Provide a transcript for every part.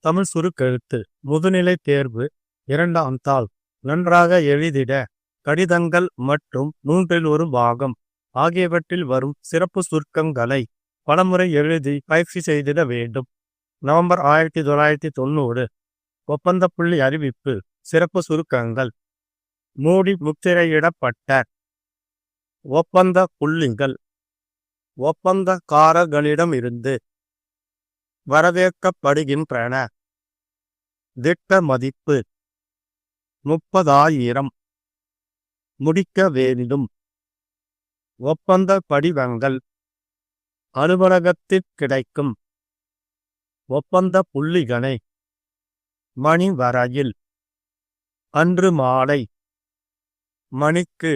தமிழ் சுருக்கெழுத்து முதுநிலை தேர்வு 2ஆம் தாள். நன்றாக எழுதிட கடிதங்கள் மற்றும் 1/3 பாகம் ஆகியவற்றில் வரும் சிறப்பு சுருக்கங்களை பலமுறை எழுதி பயிற்சி செய்திட வேண்டும். நவம்பர் 1990. ஒப்பந்த புள்ளி அறிவிப்பு. சிறப்பு சுருக்கங்கள். மூடி முத்திரையிடப்பட்ட ஒப்பந்த புள்ளிகள் ஒப்பந்தக்காரர்களிடமிருந்து வரவேற்கப்படுகின்றன. திட்ட மதிப்பு 30,000. முடிக்க வேண்டும். ஒப்பந்த படிவங்கள் அலுவலகத்தில் கிடைக்கும். ஒப்பந்த புள்ளிகளை மணி வரையில், அன்று மாலை மணிக்கு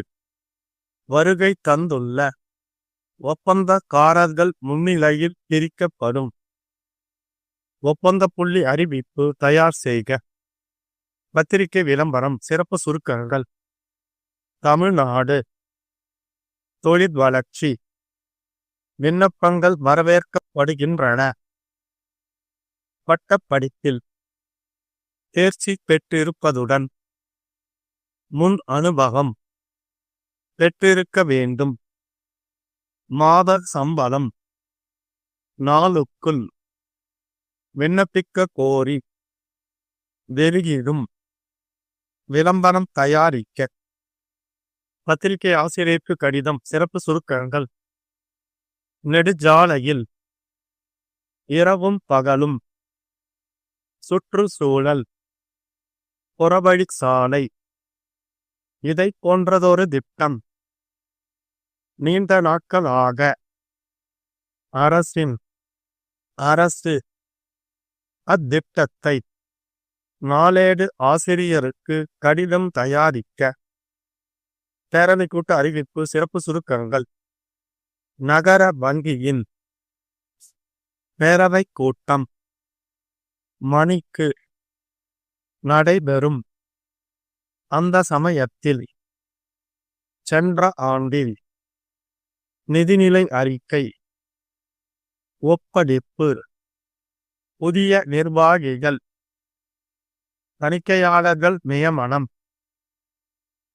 வருகை தந்துள்ள ஒப்பந்தக்காரர்கள் முன்னிலையில் பிரிக்கப்படும். ஒப்பந்த புள்ளி அறிவிப்பு தயார் செய்க. பத்திரிகை விளம்பரம். சிறப்பு சுருக்கங்கள். தமிழ்நாடு தொழில் வளர்ச்சி. விண்ணப்பங்கள் வரவேற்கப்படுகின்றன. பட்டப்படிப்பில் தேர்ச்சி பெற்றிருப்பதுடன் முன் அனுபவம் பெற்றிருக்க வேண்டும். மாத சம்பளம் நாளுக்குள் விண்ணப்பிக்க கோரி வெளியிடும் விளம்பரம் தயாரிக்க. பத்திரிகை ஆசிரியருக்கு கடிதம். சிறப்பு சுருக்கங்கள். நெடுஞ்சாலையில் இரவும் பகலும் சுற்றுச்சூழல் புறவழி சாலை இதை போன்றதொரு திட்டம் நீண்ட நாட்களாக அரசு அத்திட்டத்தை நாளேடு ஆசிரியருக்கு கடிதம் தயாரிக்க. பேரவை கூட்ட அறிவிப்பு. சிறப்பு சுருக்கங்கள். நகர வங்கியின் பேரவை கூட்டம் மணிக்கு நடைபெறும். அந்த சமயத்தில் சென்ற ஆண்டில் நிதிநிலை அறிக்கை ஒப்படைப்பு. புதிய நிர்வாகிகள் தணிக்கையாளர்கள் நியமனம்.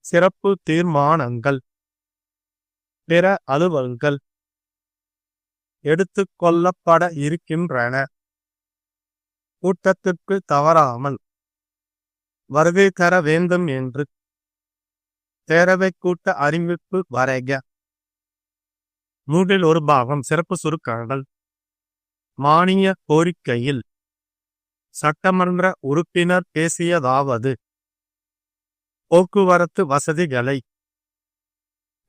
சிறப்பு தீர்மானங்கள் பிற அலுவல்கள் எடுத்துக்கொள்ளப்பட இருக்கின்றன. கூட்டத்திற்கு தவறாமல் வருகை தர வேண்டும் என்று பேரவை கூட்ட அறிவிப்பு வரைக. 1/3 பாகம். சிறப்பு சுருக்கங்கள். மானிய கோரிக்கையில் சட்டமன்ற உறுப்பினர் பேசியதாவது: போக்குவரத்து வசதிகளை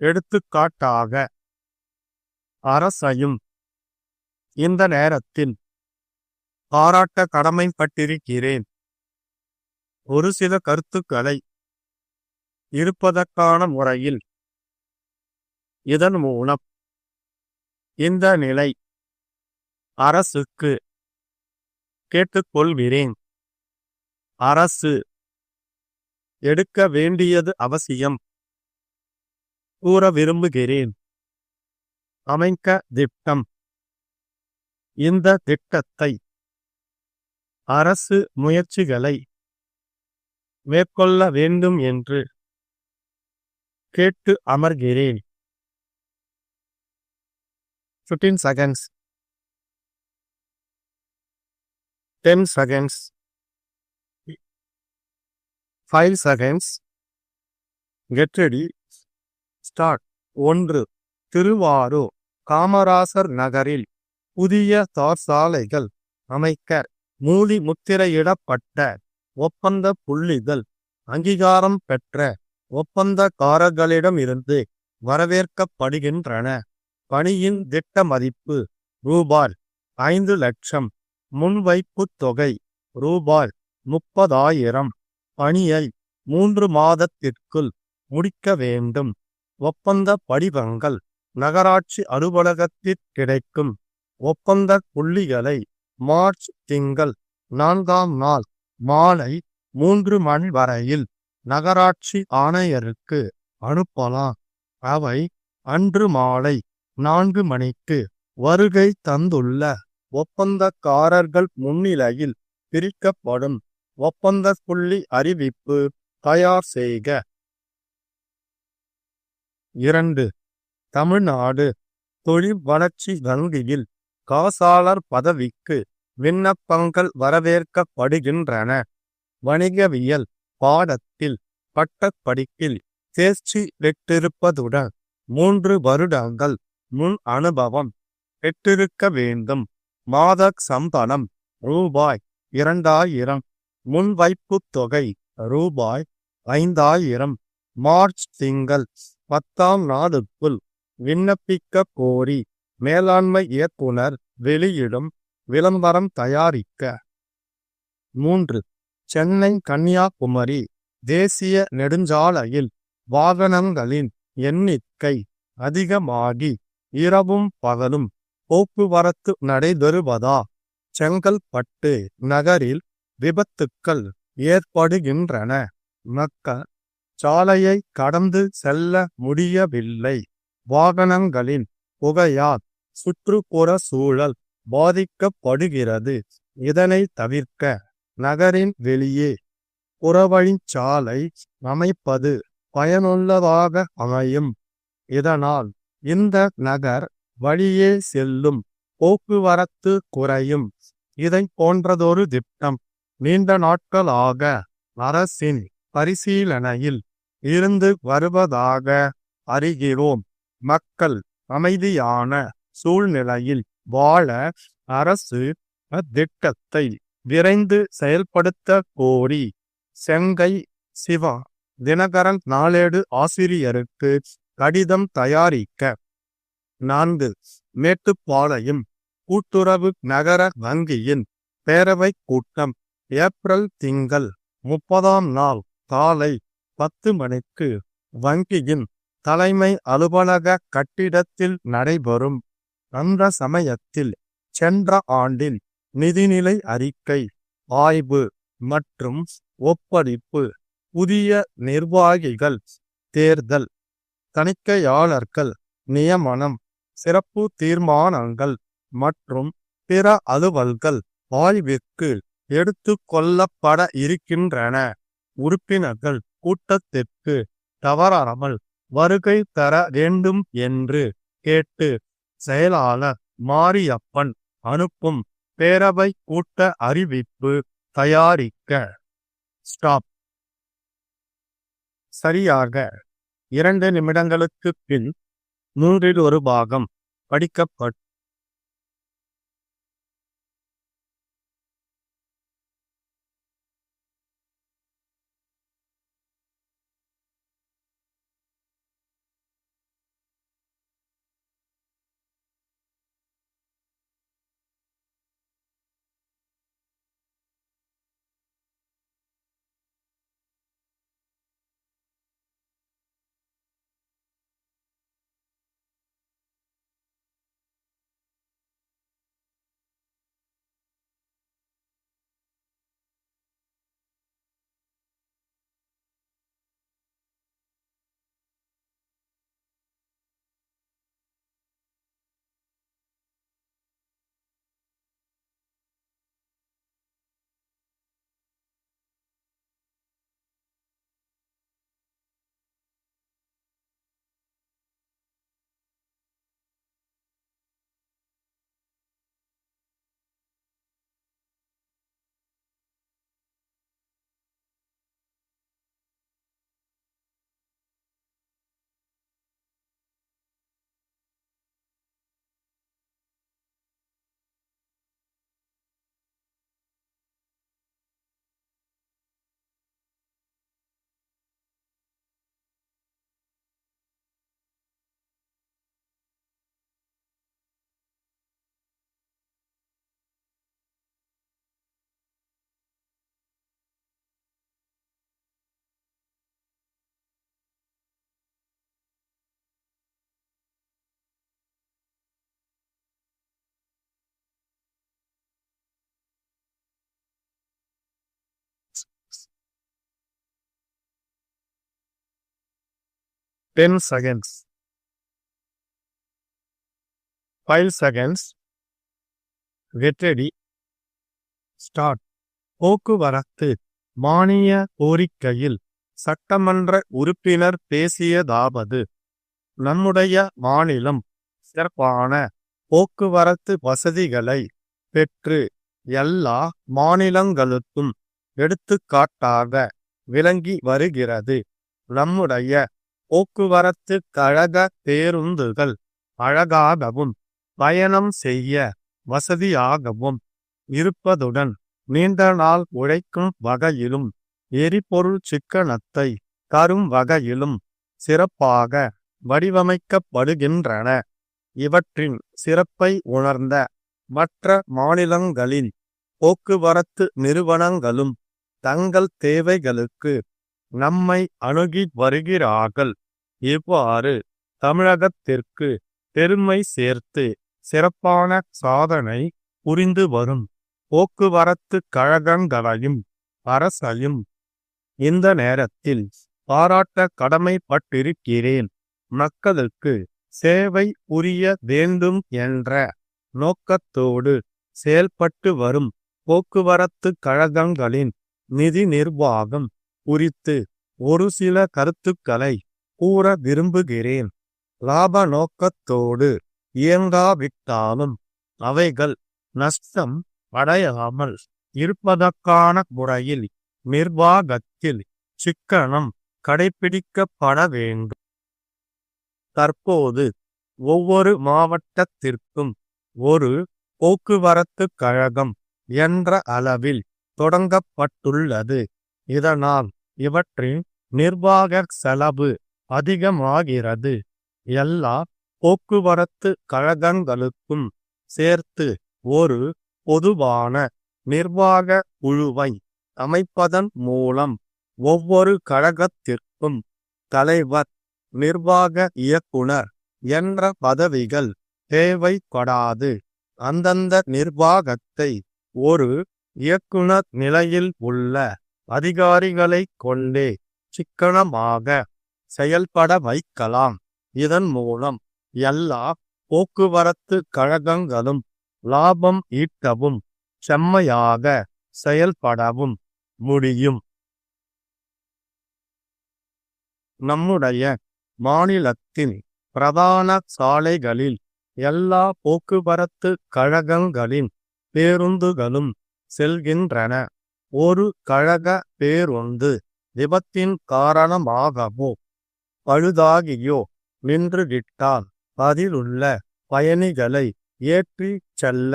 எடுத்துக்காட்டாக அரசையும் இந்த நேரத்தில் பாராட்ட கடமைப்பட்டிருக்கிறேன். ஒரு சில கருத்துக்களை இருப்பதற்கான முறையில் இதன் மூலம் இந்த நிலை அரசுக்கு கேட்டுக்கொள்கிறேன். அரசு எடுக்க வேண்டியது அவசியம் கூற விரும்புகிறேன். அமைக்க திட்டம். இந்த திட்டத்தை அரசு முயற்சிகளை மேற்கொள்ள வேண்டும் என்று கேட்டு அமர்கிறேன். 15 seconds. 10 seconds. 5 seconds. Get ready. Start. 1. Thiruvarur Kamarajar நகரில் புதிய தார் சாலைகள் அமைக்க மூடி முத்திரையிடப்பட்ட ஒப்பந்த புள்ளிகள் அங்கீகாரம் பெற்ற ஒப்பந்தக்காரர்களிடமிருந்து வரவேற்கப்படுகின்றன. பணியின் திட்ட மதிப்பு ரூபாய் 5 லட்சம். முன்வைப்பு தொகை ரூபாய் 30,000. பணியை 3 மாதத்திற்குள் முடிக்க வேண்டும். ஒப்பந்த படிவங்கள் நகராட்சி அலுவலகத்தில் கிடைக்கும். ஒப்பந்த புள்ளிகளை மார்ச் திங்கள் 4ஆம் நாள் மாலை 3 மணி வரையில் நகராட்சி ஆணையருக்கு அனுப்பலாம். அவை அன்று மாலை 4 மணிக்கு வருகை தந்துள்ள ஒப்பந்தக்காரர்கள் முன்னிலையில் பிரிக்கப்படும். ஒப்பந்த புள்ளி அறிவிப்பு தயார் செய்க. 2. தமிழ்நாடு தொழில் வளர்ச்சி வங்கியில் காசாளர் பதவிக்கு விண்ணப்பங்கள் வரவேற்கப்படுகின்றன. வணிகவியல் பாடத்தில் பட்டப்படிப்பில் தேர்ச்சி பெற்றிருப்பதுடன் 3 வருடங்கள் முன் அனுபவம் பெற்றிருக்க வேண்டும். மாத சம்பளம் ரூபாய் 2000. முன்வைப்புத் தொகை ரூபாய் 5000. மார்ச் திங்கள் 10ஆம் நாளுக்குள் விண்ணப்பிக்க கோரி மேலாண்மை இயக்குனர் வெளியிடும் விளம்பரம் தயாரிக்க. 3. சென்னை கன்னியாகுமரி தேசிய நெடுஞ்சாலையில் வாகனங்களின் எண்ணிக்கை அதிகமாகி இரவும் பகலும் போக்குவரத்து நடைபெறுவதா செங்கல்பட்டு நகரில் விபத்துக்கள் ஏற்படுகின்றன. மக்கள் சாலையை கடந்து செல்ல முடியவில்லை. வாகனங்களின் புகையால் சுற்றுப்புற சூழல் பாதிக்கப்படுகிறது. இதனை தவிர்க்க நகரின் வெளியே புறவழிச்சாலை அமைப்பது பயனுள்ளதாக அமையும். இதனால் இந்த நகர் வழியே செல்லும் போக்குவரத்து குறையும். இதை போன்றதொரு திட்டம் நீண்ட நாட்களாக அரசின் பரிசீலனையில் இருந்து வருவதாக அறிகிறோம். மக்கள் அமைதியான சூழ்நிலையில் வாழ அரசு அத்திட்டத்தை விரைந்து செயல்படுத்த கோரி செங்கை சிவா தினகரன் நாளேடு ஆசிரியருக்கு கடிதம் தயாரிக்க. 4. மேட்டுப்பாளையம் கூட்டுறவு நகர வங்கியின் பேரவைக் கூட்டம் ஏப்ரல் திங்கள் 30ஆம் நாள் காலை 10 மணிக்கு வங்கியின் தலைமை அலுவலக கட்டிடத்தில் நடைபெறும். அந்த சமயத்தில் சென்ற ஆண்டின் நிதிநிலை அறிக்கை ஆய்வு மற்றும் ஒப்படைப்பு, புதிய நிர்வாகிகள் தேர்தல், தணிக்கையாளர்கள் நியமனம், சிறப்பு தீர்மானங்கள் மற்றும் பிற அலுவல்கள் ஆய்விற்கு எடுத்து கொள்ளப்பட இருக்கின்றன. உறுப்பினர்கள் கூட்டத்திற்கு தவறாமல் வருகை தர வேண்டும் என்று கேட்டு செயலாளர் மாரியப்பன் அனுப்பும் பேரவை கூட்ட அறிவிப்பு தயாரிக்க. ஸ்டாப். சரியாக 2 நிமிடங்களுக்கு பின் 1/3 பாகம் படிக்கப்பட்டு seconds, 5 seconds, get ready, start. போக்குவரத்து மானிய கோரிக்கையில் சட்டமன்ற உறுப்பினர் பேசியதாவது: நம்முடைய மாநிலம் சிறப்பான போக்குவரத்து வசதிகளை பெற்று எல்லா மாநிலங்களுக்கும் எடுத்துக்காட்டாக விளங்கி வருகிறது. நம்முடைய போக்குவரத்து கழக பேருந்துகள் அழகாகவும் பயணம் செய்ய வசதியாகவும் இருப்பதுடன் நீண்ட நாள் உழைக்கும் வகையிலும் எரிபொருள் சிக்கனத்தை தரும் வகையிலும் சிறப்பாக வடிவமைக்கப்படுகின்றன. இவற்றின் சிறப்பை உணர்ந்த மற்ற மாநிலங்களின் போக்குவரத்து நிறுவனங்களும் தங்கள் தேவைகளுக்கு நம்மை அணுகி வருகிறார்கள். இவ்வாறு தமிழகத்திற்கு பெருமை சேர்த்து சிறப்பான சாதனை புரிந்து வரும் போக்குவரத்து கழகங்களையும் அரசையும் இந்த நேரத்தில் பாராட்ட கடமைப்பட்டிருக்கிறேன். மக்களுக்கு சேவை புரிய வேண்டும் என்ற நோக்கத்தோடு செயல்பட்டு வரும் போக்குவரத்து கழகங்களின் நிதி நிர்வாகம் குறித்து ஒரு சில கருத்துக்களை கூற விரும்புகிறேன். லாப நோக்கத்தோடு இயங்காவிட்டாலும் அவைகள் நஷ்டம் அடையாமல் இருப்பதற்கான முறையில் நிர்வாகத்தில் சிக்கனம் கடைபிடிக்கப்பட வேண்டும். தற்போது ஒவ்வொரு மாவட்டத்திற்கும் ஒரு போக்குவரத்து கழகம் என்ற அளவில் தொடங்கப்பட்டுள்ளது. இதனால் இவற்றின் நிர்வாக செலவு அதிகமாகிறது. எல்லா போக்குவரத்து கழகங்களுக்கும் சேர்த்து ஒரு பொதுவான நிர்வாக குழுவை அமைப்பதன் மூலம் ஒவ்வொரு கழகத்திற்கும் தலைவர், நிர்வாக இயக்குனர் என்ற பதவிகள் தேவைப்படாது. அந்தந்த நிர்வாகத்தை ஒரு இயக்குனர் நிலையில் உள்ள அதிகாரிகளை கொண்டே சிக்கனமாக செயல்பட வைக்கலாம். இதன் மூலம் எல்லா போக்குவரத்து கழகங்களும் லாபம் ஈட்டவும் செம்மையாக செயல்படவும் முடியும். நம்முடைய மாநிலத்தின் பிரதான சாலைகளில் எல்லா போக்குவரத்து கழகங்களின் பேருந்துகளும் செல்கின்றன. ஒரு கழக பேருந்து விபத்தின் காரணமாகவோ பழுதாகியோ நின்றுவிட்டால் அதிலுள்ள பயணிகளை ஏற்றிச் செல்ல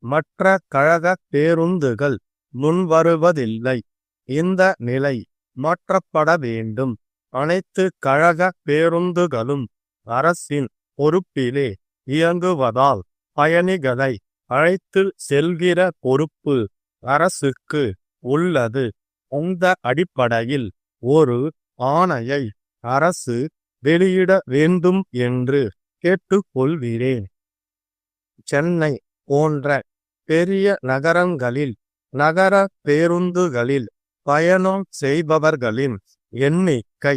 மற்ற கழக பேருந்துகள் முன்வருவதில்லை. இந்த நிலை மாற்றப்பட வேண்டும். அனைத்து கழக பேருந்துகளும் அரசின் பொறுப்பிலே இயங்குவதால் பயணிகளை அழைத்து செல்கிற பொறுப்பு அரசுக்கு உள்ளது. அந்த அடிப்படையில் ஒரு ஆணையை அரசு வெளியிட வேண்டும் என்று கேட்டுக்கொள்கிறேன். சென்னை போன்ற பெரிய நகரங்களில் நகர பேருந்துகளில் பயணம் செய்பவர்களின் எண்ணிக்கை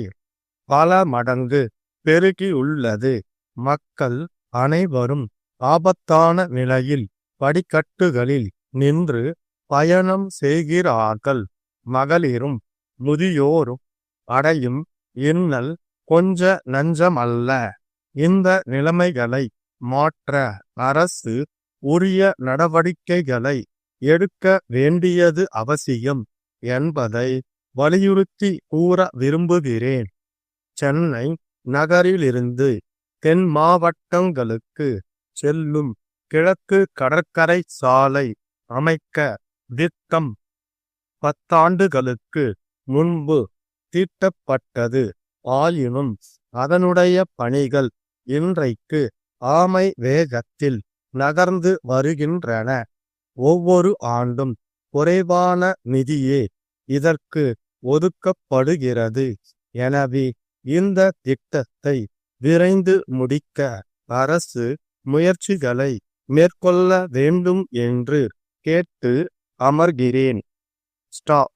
பல மடங்கு பெருகியுள்ளது. மக்கள் அனைவரும் ஆபத்தான நிலையில் படிக்கட்டுகளில் நின்று பயணம் செய்கிறார்கள். மகளிரும் முதியோரும் அடையும் இன்னல் கொஞ்ச நஞ்சமல்ல. இந்த நிலைமைகளை மாற்ற அரசு உரிய நடவடிக்கைகளை எடுக்க வேண்டியது அவசியம் என்பதை வலியுறுத்தி கூற விரும்புகிறேன். சென்னை நகரிலிருந்து தென் மாவட்டங்களுக்கு செல்லும் கிழக்கு கடற்கரை சாலை அமைக்க திட்டம் 10 ஆண்டுகளுக்கு முன்பு தீட்டப்பட்டது. ஆயினும் அதனுடைய பணிகள் இன்றைக்கு ஆமை வேகத்தில் நகர்ந்து வருகின்றன. ஒவ்வொரு ஆண்டும் குறைவான நிதியே இதற்கு ஒதுக்கப்படுகிறது. எனவே இந்த திட்டத்தை விரைந்து முடிக்க அரசு முயற்சிகளை மேற்கொள்ள வேண்டும் என்று கேட்டு அமர்கிறேன். ஸ்டாப்.